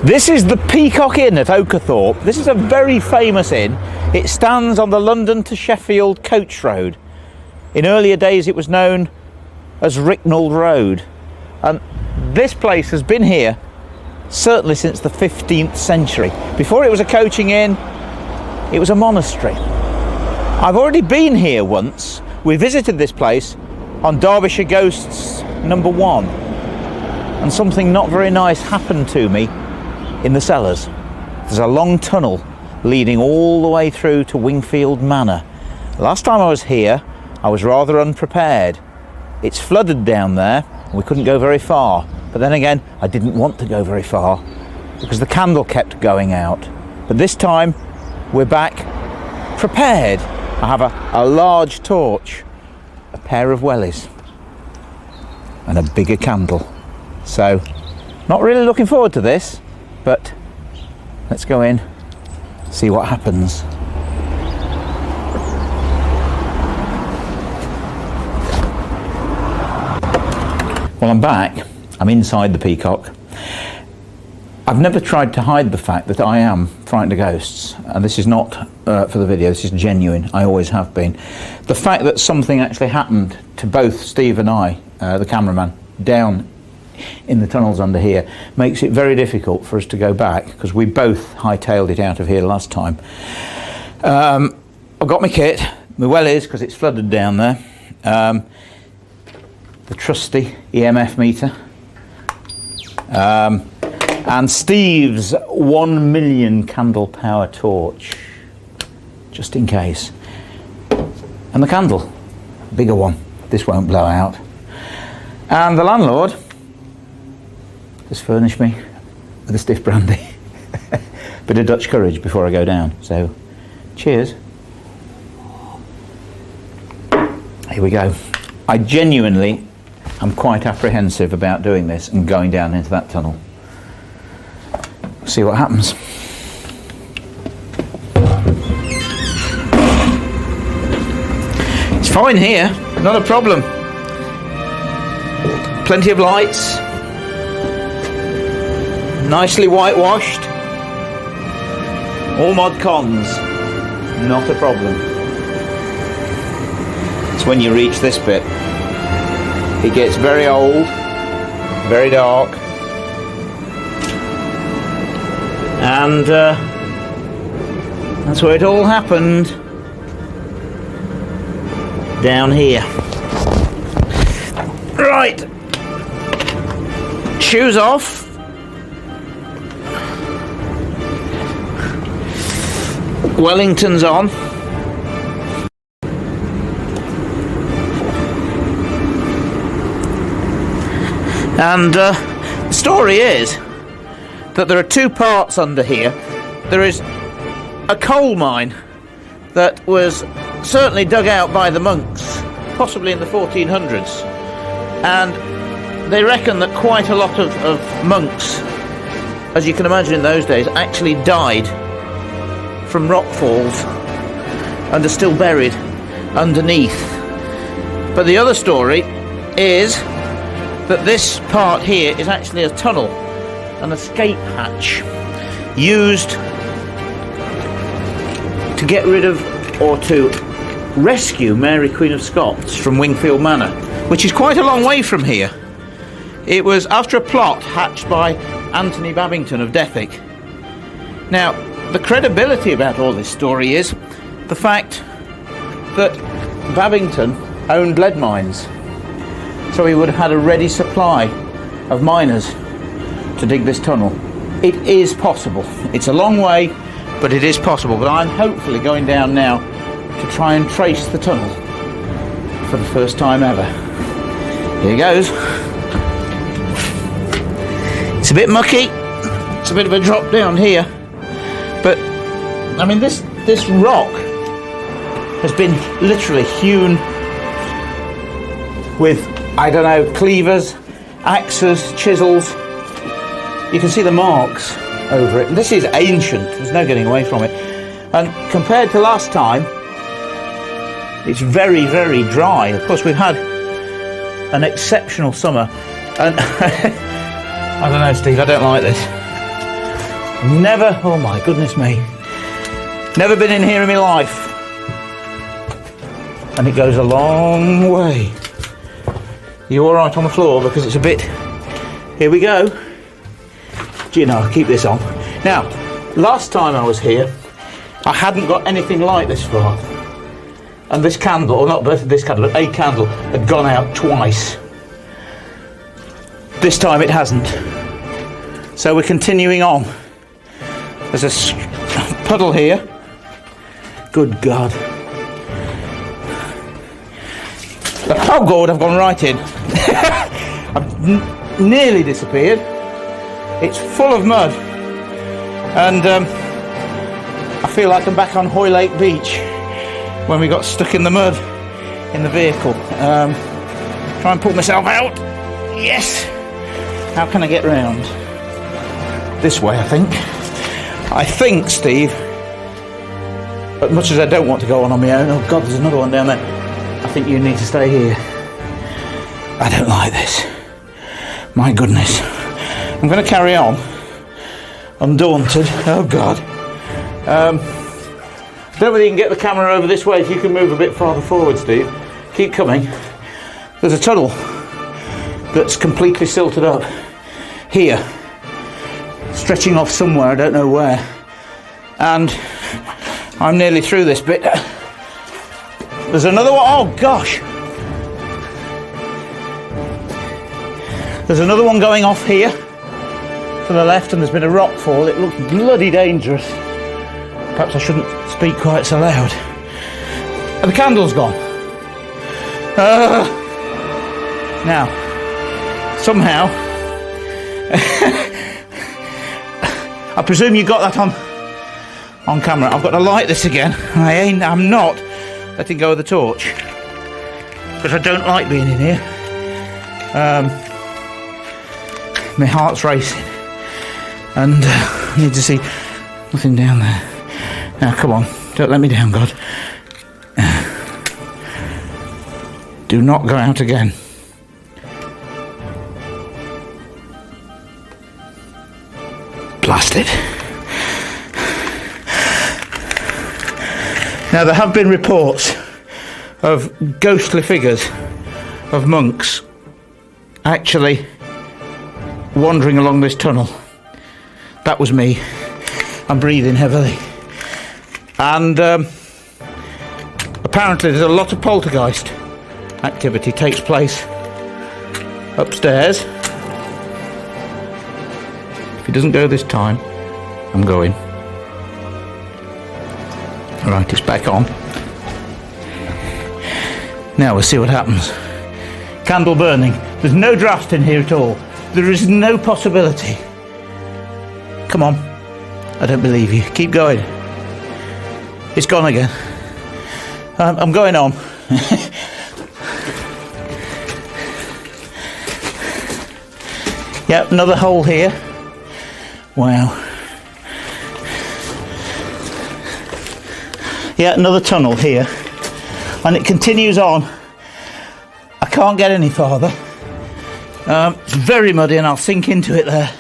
This is the Peacock Inn at Oakerthorpe. This is a very famous inn. It stands on the London to Sheffield coach road. In earlier days it was known as Ricknell Road. And this place has been here certainly since the 15th century. Before it was a coaching inn, it was a monastery. I've already been here once. We visited this place on Derbyshire Ghosts #1. And something not very nice happened to me in the cellars. There's a long tunnel leading all the way through to Wingfield Manor. Last time I was here, I was rather unprepared. It's flooded down there, and we couldn't go very far. But then again, I didn't want to go very far because the candle kept going out. But this time, we're back prepared. I have a large torch, a pair of wellies, and a bigger candle. So, not really looking forward to this, but let's go in, see what happens. Well, I'm back. I'm inside the Peacock. I've never tried to hide the fact that I am frightened of ghosts, and this is not for the video, this is genuine. I always have been. The fact that something actually happened to both Steve and I, the cameraman, down in the tunnels under here, makes it very difficult for us to go back, because we both hightailed it out of here last time. I've got my kit, my wellies, because it's flooded down there, the trusty EMF meter, and Steve's 1 million candle power torch, just in case, and the candle, bigger one, this won't blow out, and the landlord has furnished me with a stiff brandy. Bit of Dutch courage before I go down. So, cheers. Here we go. I genuinely am quite apprehensive about doing this and going down into that tunnel. See what happens. It's fine here, not a problem. Plenty of lights. Nicely whitewashed. All mod cons. Not a problem. It's when you reach this bit. It gets very old, very dark. And that's where it all happened. Down here. Right. Shoes off. Wellington's on. And the story is that there are two parts under here. There is a coal mine that was certainly dug out by the monks, possibly in the 1400s. And they reckon that quite a lot of monks, as you can imagine in those days, actually died from rock falls and are still buried underneath. But the other story is that this part here is actually a tunnel, an escape hatch used to get rid of or to rescue Mary Queen of Scots from Wingfield Manor, which is quite a long way from here. It was after a plot hatched by Anthony Babington of Dethick. Now, the credibility about all this story is the fact that Babington owned lead mines, so he would have had a ready supply of miners to dig this tunnel. It is possible. It's a long way, but it is possible. But I'm hopefully going down now to try and trace the tunnel for the first time ever. Here goes. It's a bit mucky. It's a bit of a drop down here. But, I mean, this rock has been literally hewn with, I don't know, cleavers, axes, chisels. You can see the marks over it. And this is ancient. There's no getting away from it. And compared to last time, it's very, very dry. Of course, we've had an exceptional summer. And I don't know, Steve, I don't like this. Never, oh my goodness me, never been in here in my life. And it goes a long way. You all right on the floor? Because it's a bit, here we go. Do you know, I'll keep this on. Now, last time I was here, I hadn't got anything like this far. And this candle, or not this candle, but a candle had gone out twice. This time it hasn't. So we're continuing on. There's a puddle here. Good God. Oh God, I've gone right in. I've nearly disappeared. It's full of mud. And I feel like I'm back on Hoylake Beach when we got stuck in the mud in the vehicle. Try and pull myself out. Yes. How can I get round? This way, I think. I think, Steve, as much as I don't want to go on my own, oh God, there's another one down there. I think you need to stay here. I don't like this. My goodness. I'm going to carry on. Undaunted. Oh God. I don't know whether you can get the camera over this way. If you can move a bit farther forward, Steve. Keep coming. There's a tunnel that's completely silted up. Here. Stretching off somewhere, I don't know where. And I'm nearly through this bit. There's another one. Oh gosh. There's another one going off here to the left, and there's been a rock fall. It looks bloody dangerous. Perhaps I shouldn't speak quite so loud. And the candle's gone. Now, somehow, I presume you got that on camera. I've got to light this again. I'm not letting go of the torch because I don't like being in here. My heart's racing, and I need to see nothing down there. Now, come on, don't let me down, God. Do not go out again. Blast it. Now, there have been reports of ghostly figures of monks actually wandering along this tunnel. That was me. I'm breathing heavily. And apparently there's a lot of poltergeist activity takes place upstairs. If he doesn't go this time, I'm going. Right, it's back on. Now we'll see what happens. Candle burning. There's no draft in here at all. There is no possibility. Come on. I don't believe you. Keep going. It's gone again. I'm going on. Yep, another hole here. Wow. Yeah, another tunnel here. And it continues on. I can't get any farther. It's very muddy and I'll sink into it there.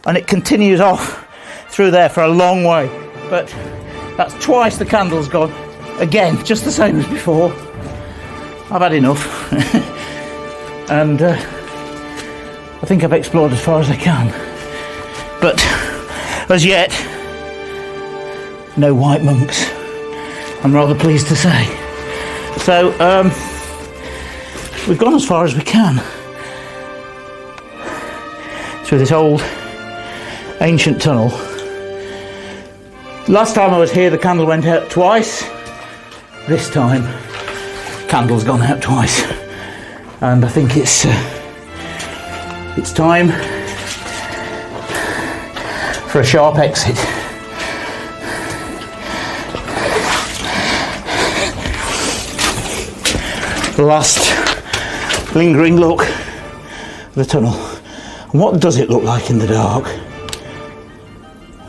And it continues off through there for a long way. But that's twice the candle's gone. Again, just the same as before. I've had enough. And I think I've explored as far as I can. But as yet, no white monks. I'm rather pleased to say. So, we've gone as far as we can through this old ancient tunnel. Last time I was here, the candle went out twice. This time, candle's gone out twice, and I think it's time for a sharp exit. The last lingering look at the tunnel. What does it look like in the dark?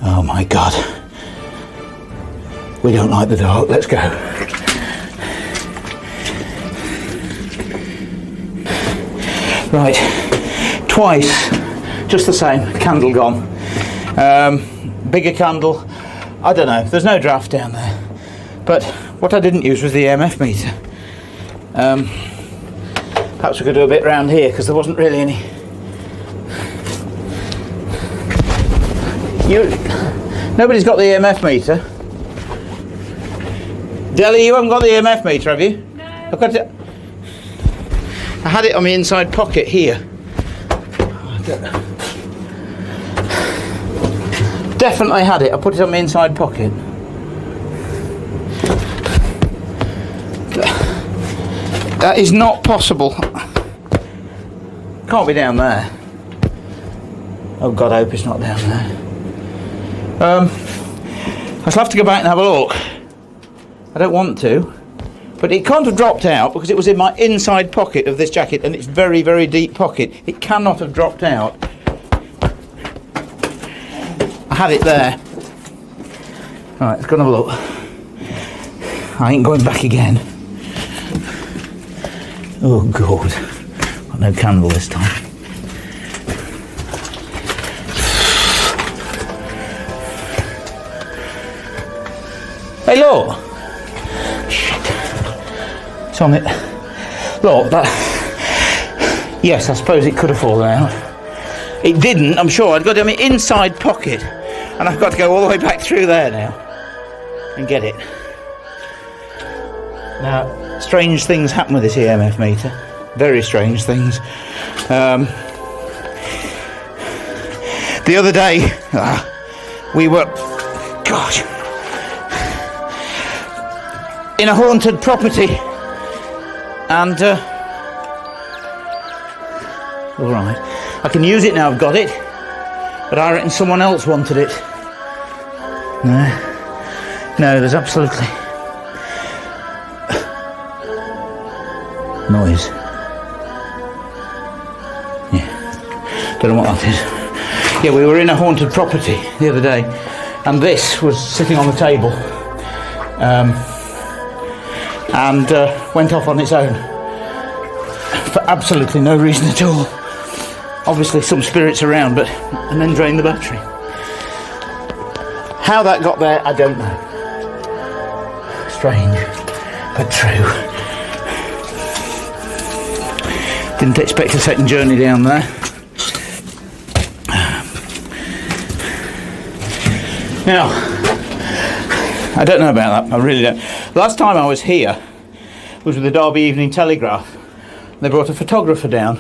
Oh my God. We don't like the dark. Let's go. Right. Twice. Just the same. Candle gone. bigger candle. I don't know, there's no draft down there. But what I didn't use was the EMF meter. Perhaps we could do a bit round here because there wasn't really any. Nobody's got the EMF meter. Deli, you haven't got the EMF meter, have you? No. I've got it. I had it on my inside pocket here. Definitely had it. I put it on my inside pocket. That is not possible. Can't be down there. Oh God, I hope it's not down there. I shall have to go back and have a look. I don't want to, but it can't have dropped out because it was in my inside pocket of this jacket, and it's very, very deep pocket. It cannot have dropped out. I had it there. Right, let's go and have a look. I ain't going back again. Oh God, got no candle this time. Hey, look. Shit. It's on it. Look, that. Yes, I suppose it could have fallen out. It didn't, I'm sure. I'd got it in my inside pocket, and I've got to go all the way back through there now and get it. Now, strange things happen with this EMF meter. Very strange things. The other day, we were. Gosh. In a haunted property, and all right, I can use it now. I've got it, but I reckon someone else wanted it. No, there's absolutely noise. Yeah, don't know what that is. Yeah, we were in a haunted property the other day, and this was sitting on the table. And went off on its own for absolutely no reason at all. Obviously some spirits around, and then drained the battery. How that got there, I don't know. Strange, but true. Didn't expect a second journey down there. Now, I don't know about that, I really don't. Last time I was here was with the Derby Evening Telegraph. They brought a photographer down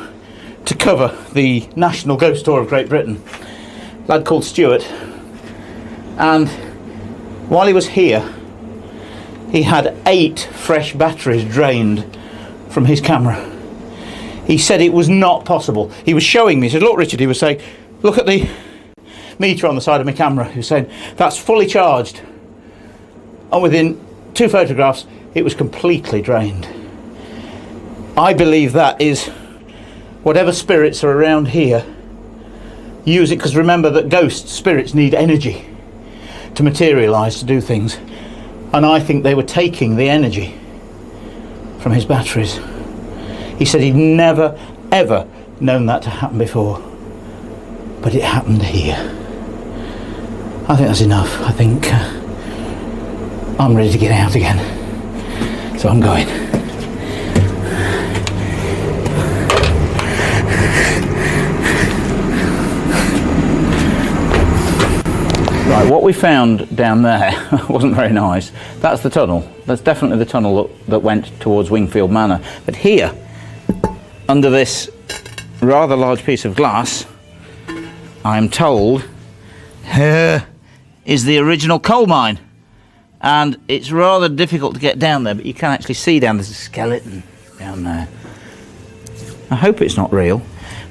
to cover the National Ghost Tour of Great Britain. A lad called Stuart. And while he was here, he had 8 fresh batteries drained from his camera. He said it was not possible. He was showing me, he said, look Richard, he was saying, look at the meter on the side of my camera. He was saying, that's fully charged. And within 2 photographs, it was completely drained. I believe that is whatever spirits are around here use it, because remember that ghosts, spirits need energy to materialise, to do things. And I think they were taking the energy from his batteries. He said he'd never, ever known that to happen before. But it happened here. I think that's enough. I think I'm ready to get out again. So I'm going. Right, what we found down there wasn't very nice. That's the tunnel. That's definitely the tunnel that went towards Wingfield Manor. But here, under this rather large piece of glass, I'm told, here is the original coal mine. And it's rather difficult to get down there, but you can actually see down, there's a skeleton down there. I hope it's not real,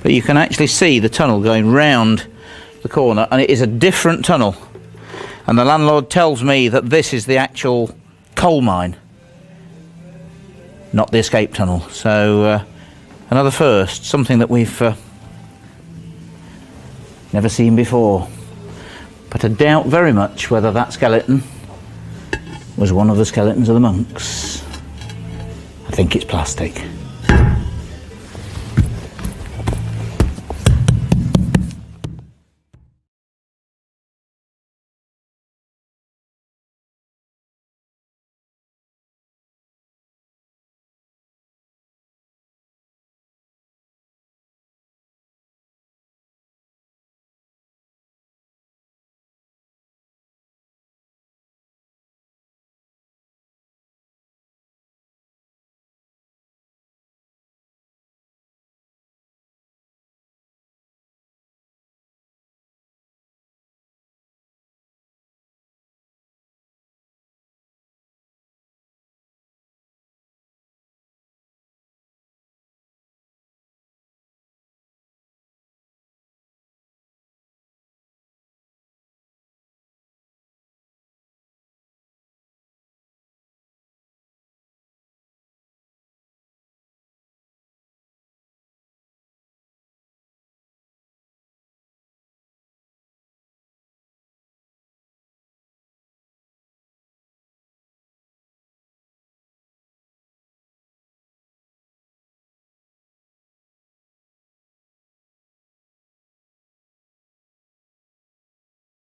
but you can actually see the tunnel going round the corner, and it is a different tunnel. And the landlord tells me that this is the actual coal mine, not the escape tunnel. So another first, something that we've never seen before. But I doubt very much whether that skeleton was one of the skeletons of the monks. I think it's plastic.